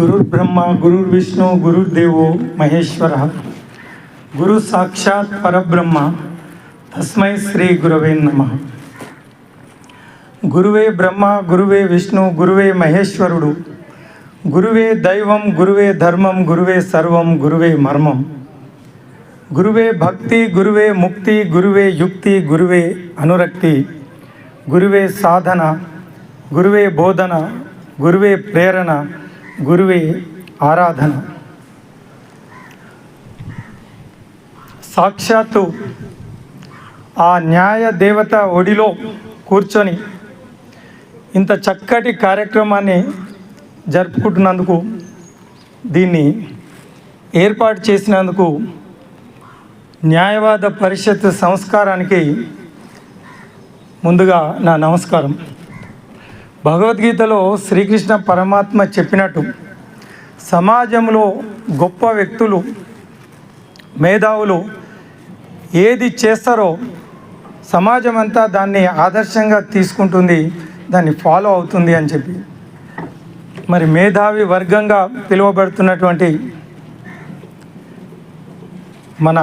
गुरुर्ब्रह्मा गुरुर्विष्णु गुरुर्देवो महेश्वर गुरु साक्षात् परब्रह्म तस्मै श्री गुरवे नमः। गुरुवे ब्रह्म गुरुवे विष्णु गुरुवे महेश्वरुडु गुरुवे दैवं गुरुवे धर्मं गुरुवे सर्वं गुरुवे मर्मं गुरुवे भक्ति गुरुवे मुक्ति गुरुवे युक्ति गुरुवे अनुरक्ति गुरुवे साधन गुरुवे बोधन गुरुवे प्रेरण गुरुवे आराधन। సాక్షాత్తు ఆ న్యాయ దేవత ఒడిలో కూర్చొని ఇంత చక్కటి కార్యక్రమాన్ని జరుపుకుంటున్నందుకు, దీన్ని ఏర్పాటు చేసినందుకు న్యాయవాద పరిషత్ సంస్కారానికి ముందుగా నా నమస్కారం. భగవద్గీతలో శ్రీకృష్ణ పరమాత్మ చెప్పినట్టు సమాజంలో గొప్ప వ్యక్తులు, మేధావులు ఏది చేస్తారో సమాజం అంతా దాన్ని ఆదర్శంగా తీసుకుంటుంది, దాన్ని ఫాలో అవుతుంది అని చెప్పి, మరి మేధావి వర్గంగా పిలువబడుతున్నటువంటి మన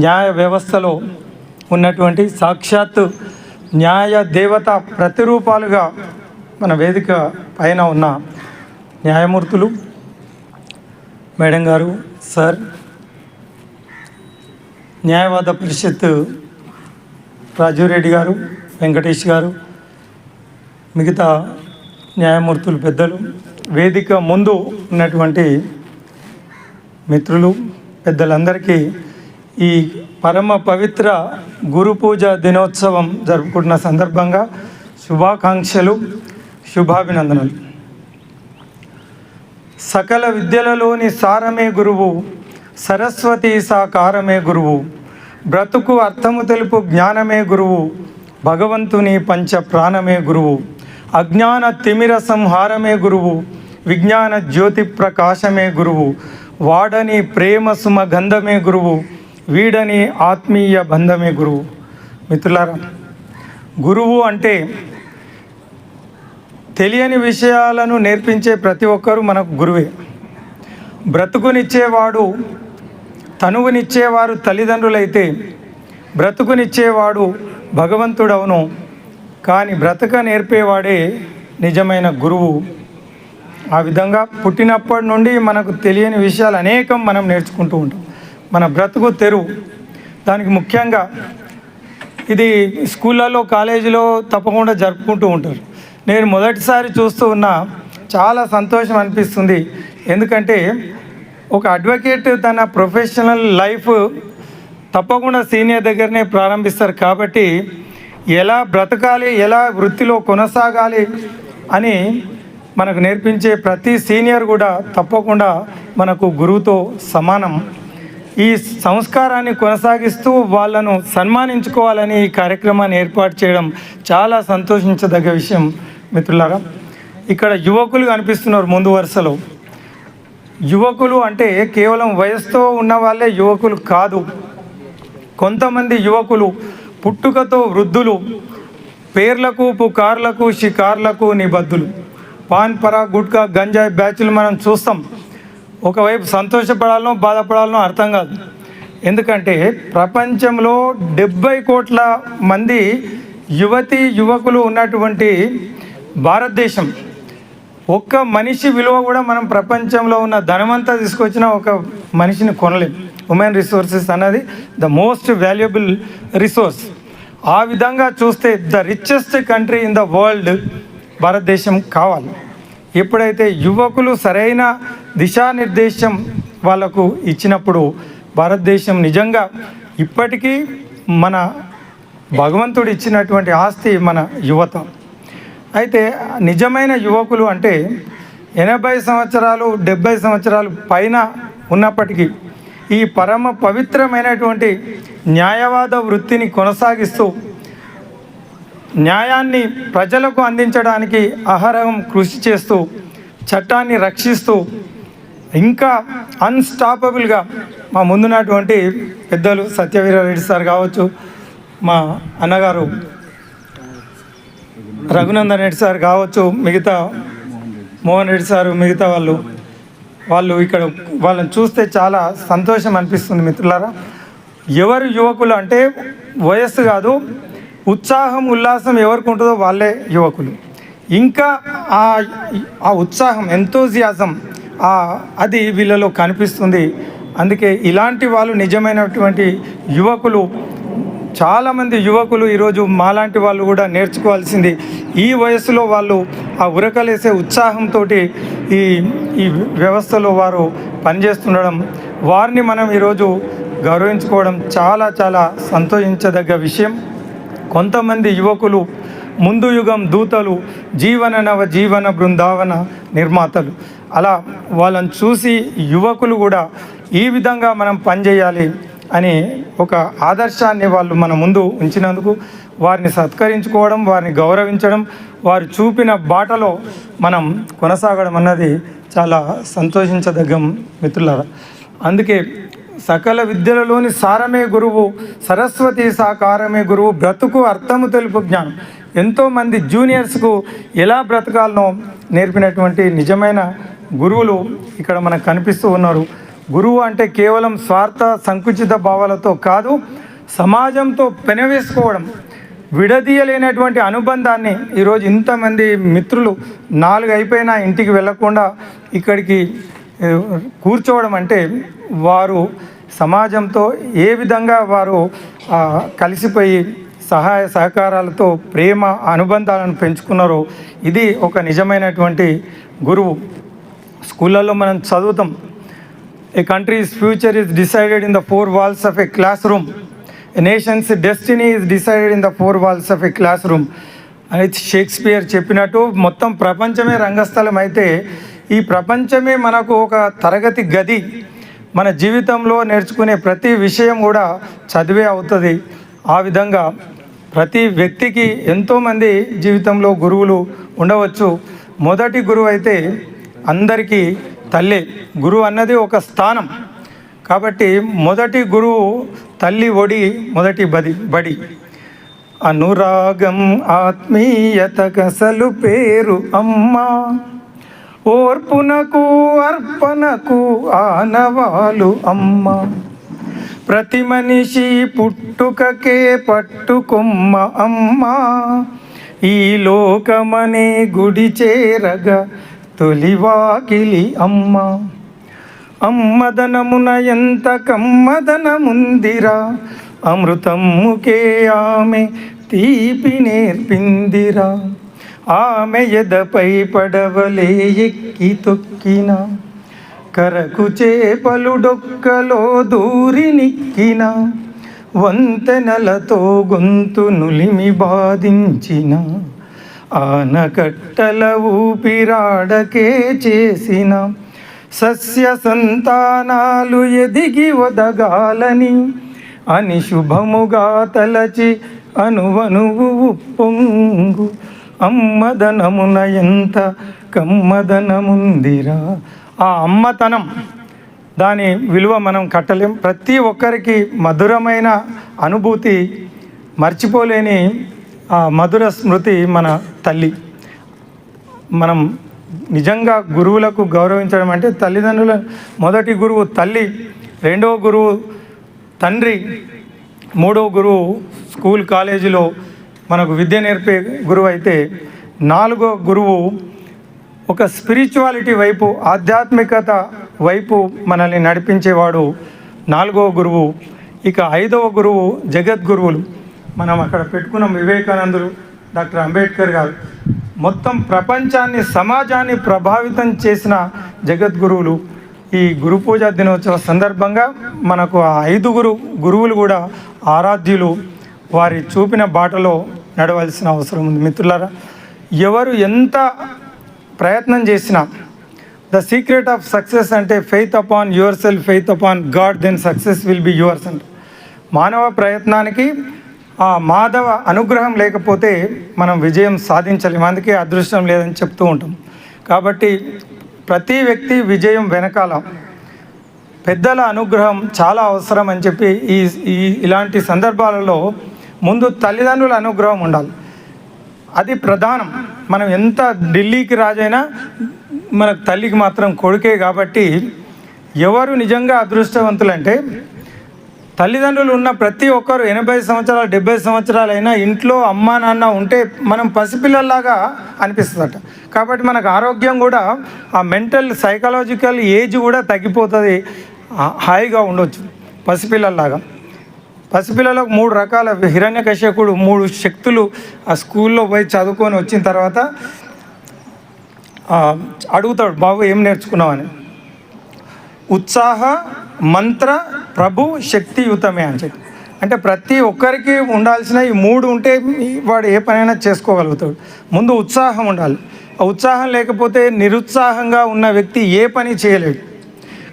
న్యాయ వ్యవస్థలో ఉన్నటువంటి సాక్షాత్తు న్యాయ దేవత ప్రతిరూపాలుగా మన వేదిక పైన ఉన్న న్యాయమూర్తులు, మేడం గారు, సార్, న్యాయవాద పరిషత్ రాజురెడ్డి గారు, వెంకటేష్ గారు, మిగతా న్యాయమూర్తులు, పెద్దలు, వేదిక ముందు ఉన్నటువంటి మిత్రులు, పెద్దలందరికీ ఈ పరమ పవిత్ర గురు పూజ దినోత్సవం జరుపుకుంటున్న సందర్భంగా శుభాకాంక్షలు, శుభాభినందనలు. సకల విద్యలలోని సారమే గురువు, సరస్వతి సాకారమే గురువు, బ్రతుకు అర్థము తెలుపు జ్ఞానమే గురువు, భగవంతుని పంచ ప్రాణమే గురువు, అజ్ఞాన తిమిర సంహారమే గురువు, విజ్ఞాన జ్యోతి ప్రకాశమే గురువు, వాడని ప్రేమ సుమ గంధమే గురువు, వీడని ఆత్మీయ బంధమే గురువు. మిత్రులారా, గురువు అంటే తెలియని విషయాలను నేర్పించే ప్రతి ఒక్కరూ మనకు గురువే. బ్రతుకునిచ్చేవాడు, తనువునిచ్చేవారు తల్లిదండ్రులైతే బ్రతుకునిచ్చేవాడు భగవంతుడవును, కానీ బ్రతక నేర్పేవాడే నిజమైన గురువు. ఆ విధంగా పుట్టినప్పటి నుండి మనకు తెలియని విషయాలు అనేకం మనం నేర్చుకుంటూ ఉంటాం. మన బ్రతుకు తెరువు, దానికి ముఖ్యంగా ఇది స్కూళ్ళలో, కాలేజీలో తప్పకుండా జరుపుకుంటూ ఉంటారు. నేను మొదటిసారి చూస్తూ ఉన్నా, చాలా సంతోషం అనిపిస్తుంది. ఎందుకంటే ఒక అడ్వకేట్ తన ప్రొఫెషనల్ లైఫ్ తప్పకుండా సీనియర్ దగ్గరనే ప్రారంభిస్తారు. కాబట్టి ఎలా బ్రతకాలి, ఎలా వృత్తిలో కొనసాగాలి అని మనకు నేర్పించే ప్రతి సీనియర్ కూడా తప్పకుండా మనకు గురువుతో సమానం. ఈ సంస్కారాన్ని కొనసాగిస్తూ వాళ్ళను సన్మానించుకోవాలని ఈ కార్యక్రమాన్ని ఏర్పాటు చేయడం చాలా సంతోషించదగ్గ విషయం. మిత్రులారా, ఇక్కడ యువకులు కనిపిస్తున్నారు ముందు వరుసలో. యువకులు అంటే కేవలం వయసుతో ఉన్న వాళ్ళే యువకులు కాదు. కొంతమంది యువకులు పుట్టుకతో వృద్ధులు, పేర్లకు, పుకార్లకు, షికార్లకు నిబద్ధులు. పాన్ పరా, గుట్కా, గంజాయి బ్యాచ్లు మనం చూస్తాం. ఒకవైపు సంతోషపడాలనో బాధపడాలనో అర్థం కాదు. ఎందుకంటే ప్రపంచంలో 70 కోట్ల మంది యువతి యువకులు ఉన్నటువంటి భారతదేశం, ఒక్క మనిషి విలువ కూడా మనం ప్రపంచంలో ఉన్న ధనమంతా తీసుకొచ్చిన ఒక మనిషిని కొనలేం. ఉమెన్ రిసోర్సెస్ అన్నది ద మోస్ట్ వాల్యుబుల్ రిసోర్స్. ఆ విధంగా చూస్తే the richest country in the world భారతదేశం కావాలి. ఎప్పుడైతే యువకులు సరైన దిశానిర్దేశం వాళ్ళకు ఇచ్చినప్పుడు భారతదేశం నిజంగా ఇప్పటికీ మన భగవంతుడు ఇచ్చినటువంటి ఆస్తి మన యువత. అయితే నిజమైన యువకులు అంటే 80 సంవత్సరాలు 70 సంవత్సరాలు పైన ఉన్నప్పటికీ ఈ పరమ పవిత్రమైనటువంటి న్యాయవాద వృత్తిని కొనసాగిస్తూ న్యాయాన్ని ప్రజలకు అందించడానికి అహరహం కృషి చేస్తూ, చట్టాన్ని రక్షిస్తూ, ఇంకా అన్స్టాపబుల్గా మా ముందున్నటువంటి పెద్దలు సత్యవీరారెడ్డి సార్ కావచ్చు, మా అన్నగారు రఘునందన్ రెడ్డి సార్ కావచ్చు, మిగతా మోహన్ రెడ్డి సారు మిగతా వాళ్ళు ఇక్కడ వాళ్ళని చూస్తే చాలా సంతోషం అనిపిస్తుంది మిత్రులారా. ఎవరు యువకులు అంటే వయస్సు కాదు, ఉత్సాహం ఉల్లాసం ఎవరికి ఉంటుందో వాళ్ళే యువకులు. ఇంకా ఆ ఉత్సాహం ఎంతోజియాజం అది వీళ్ళలో కనిపిస్తుంది. అందుకే ఇలాంటి వాళ్ళు నిజమైనటువంటి యువకులు. చాలామంది యువకులు ఈరోజు మాలాంటి వాళ్ళు కూడా నేర్చుకోవాల్సింది. ఈ వయసులో వాళ్ళు ఆ ఉరకలేసే ఉత్సాహంతో ఈ వ్యవస్థలో వారు పనిచేస్తుండడం, వారిని మనం ఈరోజు గౌరవించుకోవడం చాలా చాలా సంతోషించదగ్గ విషయం. కొంతమంది యువకులు ముందు యుగం దూతలు, జీవన బృందావన నిర్మాతలు. అలా వాళ్ళని చూసి యువకులు కూడా ఈ విధంగా మనం పనిచేయాలి అని ఒక ఆదర్శాన్ని వాళ్ళు మన ముందు ఉంచినందుకు వారిని సత్కరించుకోవడం, వారిని గౌరవించడం, వారు చూపిన బాటలో మనం కొనసాగడం అన్నది చాలా సంతోషించదగ్గ మిత్రులారా. అందుకే సకల విద్యలలోని సారమే గురువు, సరస్వతి సాకారమే గురువు, బ్రతుకు అర్థము తెలుపు జ్ఞానం. ఎంతోమంది జూనియర్స్కు ఎలా బ్రతకాలనో నేర్పినటువంటి నిజమైన గురువులు ఇక్కడ మనకు కనిపిస్తూ ఉన్నారు. గురువు అంటే కేవలం స్వార్థ సంకుచిత భావాలతో కాదు, సమాజంతో పెనవేసుకోవడం, విడదీయలేనటువంటి అనుబంధాన్ని. ఈరోజు ఇంతమంది మిత్రులు 4 అయిపోయినా ఇంటికి వెళ్ళకుండా ఇక్కడికి కూర్చోవడం అంటే వారు సమాజంతో ఏ విధంగా వారు కలిసిపోయి సహాయ సహకారాలతో ప్రేమ అనుబంధాలను పెంచుకున్నారో ఇది ఒక నిజమైనటువంటి గురువు. స్కూళ్ళల్లో మనం చదువుతాం, a country's future is decided in the 4 walls of a class room, a nation's destiny is decided in the 4 walls of a class room అని షేక్స్పియర్ చెప్పినట్టు మొత్తం ప్రపంచమే రంగస్థలం అయితే ఈ ప్రపంచమే మనకు ఒక తరగతి గది. మన జీవితంలో నేర్చుకునే ప్రతి విషయం కూడా చదివే అవుతుంది. ఆ విధంగా ప్రతి వ్యక్తికి ఎంతోమంది జీవితంలో గురువులు ఉండవచ్చు. మొదటి గురువు అయితే అందరికీ తల్లే. గురువు అన్నది ఒక స్థానం కాబట్టి మొదటి గురువు తల్లి ఒడి, మొదటి బడి. అనురాగం ఆత్మీయతకసలు పేరు అమ్మ, ఓర్పునకు అర్పణకు ఆనవాలు అమ్మ, ప్రతి మనిషి పుట్టుకకే పట్టుకొమ్మ అమ్మ, ఈ లోకమనే గుడి చేరగా తొలివాకిలి అమ్మ. అమ్మదనమున ఎంత కమ్మదనముందిరా, అమృతమ్ముకే ఆమె తీపి నేర్పిందిరా, ఆమె ఎదపై పడవలే ఎక్కి తొక్కిన, కరకు చేపలు డొక్కలో దూరి నిక్కిన, వంతెనలతో గొంతు నులిమి బాధించిన, ఆనకట్టల ఊపిరాడకే చేసిన, సస్య సంతానాలు ఎదిగి ఒదగాలని అని శుభముగా తలచి అనువనువు ఉప్పొంగు, అమ్మదనమున ఎంత కమ్మదనముందిరా. ఆ అమ్మతనం దాని విలువ మనం కట్టలేం. ప్రతి ఒక్కరికి మధురమైన అనుభూతి, మర్చిపోలేని ఆ మధుర స్మృతి మన తల్లి. మనం నిజంగా గురువులకు గౌరవించడం అంటే తల్లిదండ్రుల మొదటి గురువు తల్లి, రెండవ గురువు తండ్రి, మూడవ గురువు స్కూల్ కాలేజీలో మనకు విద్య నేర్పే గురువు అయితే, నాలుగో గురువు ఒక స్పిరిచువాలిటీ వైపు, ఆధ్యాత్మికత వైపు మనల్ని నడిపించేవాడు నాలుగవ గురువు. ఇక ఐదవ గురువు జగద్గురువులు. మనం అక్కడ పెట్టుకున్న వివేకానందులు, డాక్టర్ అంబేద్కర్ గారు మొత్తం ప్రపంచాన్ని, సమాజాన్ని ప్రభావితం చేసిన జగద్గురువులు. ఈ గురు పూజ దినోత్సవ సందర్భంగా మనకు ఆ 5 గురువులు కూడా ఆరాధ్యులు. వారి చూపిన బాటలో నడవలసిన అవసరం ఉంది. మిత్రులారా, ఎవరు ఎంత ప్రయత్నం చేసినా, ద సీక్రెట్ ఆఫ్ సక్సెస్ అంటే faith upon yourself, faith upon God, then success will be yours అంటే. మానవ ప్రయత్నానికి ఆ మాధవ అనుగ్రహం లేకపోతే మనం విజయం సాధించలేము. అందుకే అదృష్టం లేదని చెప్తూ ఉంటాం. కాబట్టి ప్రతి వ్యక్తి విజయం వెనకాల పెద్దల అనుగ్రహం చాలా అవసరం అని చెప్పి ఇలాంటి సందర్భాలలో ముందు తల్లిదండ్రుల అనుగ్రహం ఉండాలి. అది ప్రధానం. మనం ఎంత ఢిల్లీకి రాజైనా మనకు తల్లికి మాత్రం కొడుకే. కాబట్టి ఎవరు నిజంగా అదృష్టవంతులంటే తల్లిదండ్రులు ఉన్న ప్రతి ఒక్కరు 80 సంవత్సరాలు 70 సంవత్సరాలైనా ఇంట్లో అమ్మా నాన్న ఉంటే మనం పసిపిల్లల్లాగా అనిపిస్తుందట. కాబట్టి మనకు ఆరోగ్యం కూడా ఆ మెంటల్ సైకలాజికల్ ఏజ్ కూడా తగ్గిపోతుంది, హాయిగా ఉండొచ్చు పసిపిల్లల్లాగా. పసిపిల్లలకు 3 రకాల హిరణ్యకశ్యపుడు 3 శక్తులు ఆ స్కూల్లో పోయి చదువుకొని వచ్చిన తర్వాత అడుగుతాడు, బాబు ఏం నేర్చుకున్నావని. ఉత్సాహ మంత్ర ప్రభు శక్తియుతమే అని చెప్పి. అంటే ప్రతి ఒక్కరికి ఉండాల్సిన ఈ 3 ఉంటే వాడు ఏ పనైనా చేసుకోగలుగుతాడు. ముందు ఉత్సాహం ఉండాలి. ఆ ఉత్సాహం లేకపోతే నిరుత్సాహంగా ఉన్న వ్యక్తి ఏ పని చేయలేడు.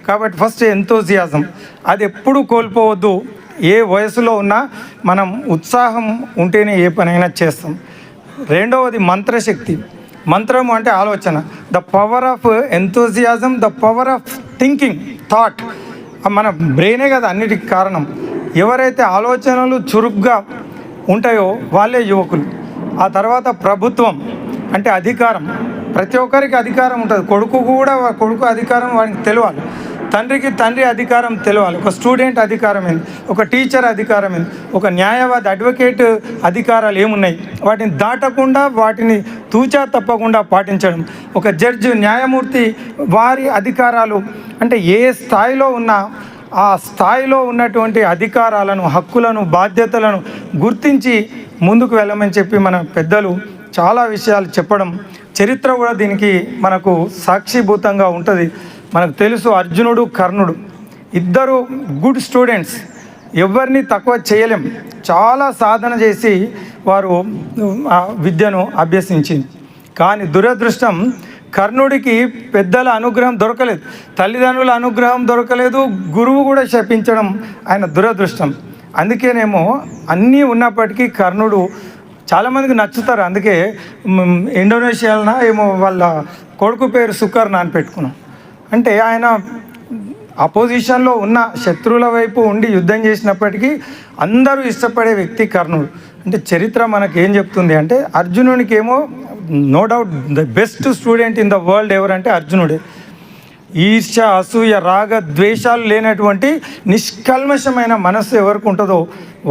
కాబట్టి ఫస్ట్ ఎంతోజియాజం అది ఎప్పుడు కోల్పోవద్దు. ఏ వయసులో ఉన్నా మనం ఉత్సాహం ఉంటేనే ఏ పనైనా చేస్తాం. రెండవది మంత్రశక్తి. మంత్రము అంటే ఆలోచన. The power of enthusiasm, the power of thinking, thought. మన బ్రెయినే కదా అన్నిటికి కారణం. ఎవరైతే ఆలోచనలు చురుగ్గా ఉంటాయో వాళ్ళే యువకులు. ఆ తర్వాత ప్రభుత్వం అంటే అధికారం. ప్రతి ఒక్కరికి అధికారం ఉంటుంది. కొడుకు కూడా కొడుకు అధికారం వాడికి తెలియాలి, తండ్రికి తండ్రి అధికారం తెలియాలి, ఒక స్టూడెంట్ అధికారం ఏంది, ఒక టీచర్ అధికారం ఏంది, ఒక న్యాయవాది అడ్వకేట్ అధికారాలు ఏమున్నాయి, వాటిని దాటకుండా వాటిని తూచా తప్పకుండా పాటించడం. ఒక జడ్జి న్యాయమూర్తి వారి అధికారాలు అంటే ఏ స్థాయిలో ఉన్నా ఆ స్థాయిలో ఉన్నటువంటి అధికారాలను, హక్కులను, బాధ్యతలను గుర్తించి ముందుకు వెళ్ళమని చెప్పి మన పెద్దలు చాలా విషయాలు చెప్పడం, చరిత్ర కూడా దీనికి మనకు సాక్షిభూతంగా ఉంటుంది. మనకు తెలుసు అర్జునుడు కర్ణుడు ఇద్దరు గుడ్ స్టూడెంట్స్, ఎవరిని తక్కువ చేయలేం. చాలా సాధన చేసి వారు విద్యను అభ్యసించింది. కానీ దురదృష్టం కర్ణుడికి పెద్దల అనుగ్రహం దొరకలేదు, తల్లిదండ్రుల అనుగ్రహం దొరకలేదు, గురువు కూడా శపించడం ఆయన దురదృష్టం. అందుకేనేమో అన్నీ ఉన్నప్పటికీ కర్ణుడు చాలామందికి నచ్చుతారు. అందుకే ఇండోనేషియాలో ఏమో వాళ్ళ కొడుకు పేరు సుకర్ణ అని పెట్టుకున్నాం. అంటే ఆయన అపోజిషన్లో ఉన్న శత్రువుల వైపు ఉండి యుద్ధం చేసినప్పటికీ అందరూ ఇష్టపడే వ్యక్తి కర్ణుడు. అంటే చరిత్ర మనకి ఏం చెప్తుంది అంటే అర్జునునికి ఏమో no doubt the best student in the world ఎవరంటే అర్జునుడే. ఈర్ష్య, అసూయ, రాగ ద్వేషాలు లేనటువంటి నిష్కల్మషమైన మనస్సు ఎవరికి ఉంటుందో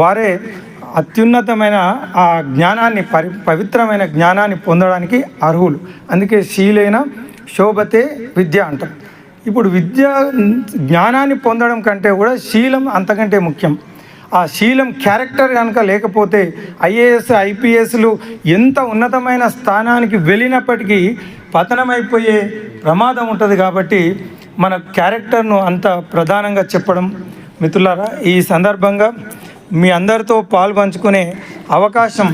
వారే అత్యున్నతమైన ఆ జ్ఞానాన్ని పవిత్రమైన జ్ఞానాన్ని పొందడానికి అర్హులు. అందుకే శీలైన శోభతే విద్య అంటారు. ఇప్పుడు విద్య జ్ఞానాన్ని పొందడం కంటే కూడా శీలం అంతకంటే ముఖ్యం. ఆ శీలం క్యారెక్టర్ కనుక లేకపోతే ఐఏఎస్ ఐపీఎస్లు ఎంత ఉన్నతమైన స్థానానికి వెళ్ళినప్పటికీ పతనమైపోయే ప్రమాదం ఉంటుంది. కాబట్టి మన క్యారెక్టర్ను అంత ప్రధానంగా చెప్పడం. మిత్రులారా, ఈ సందర్భంగా మీ అందరితో పాల్పంచుకునే అవకాశం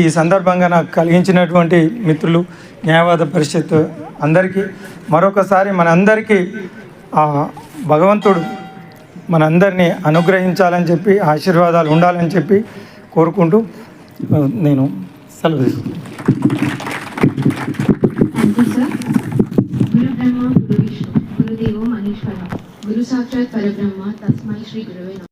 ఈ సందర్భంగా నాకు కలిగించినటువంటి మిత్రులు న్యాయవాద పరిషత్ అందరికీ మరొకసారి మనందరికీ భగవంతుడు మనందరినీ అనుగ్రహించాలని చెప్పి ఆశీర్వాదాలు ఉండాలని చెప్పి కోరుకుంటూ నేను సెలవు తీసుకుంటాను. గురు బ్రహ్మ గురు విష్ణు గురుదేవో మహేశ్వర గురు సాక్షాత్ పరబ్రహ్మ తస్మై శ్రీ గురవే నమః.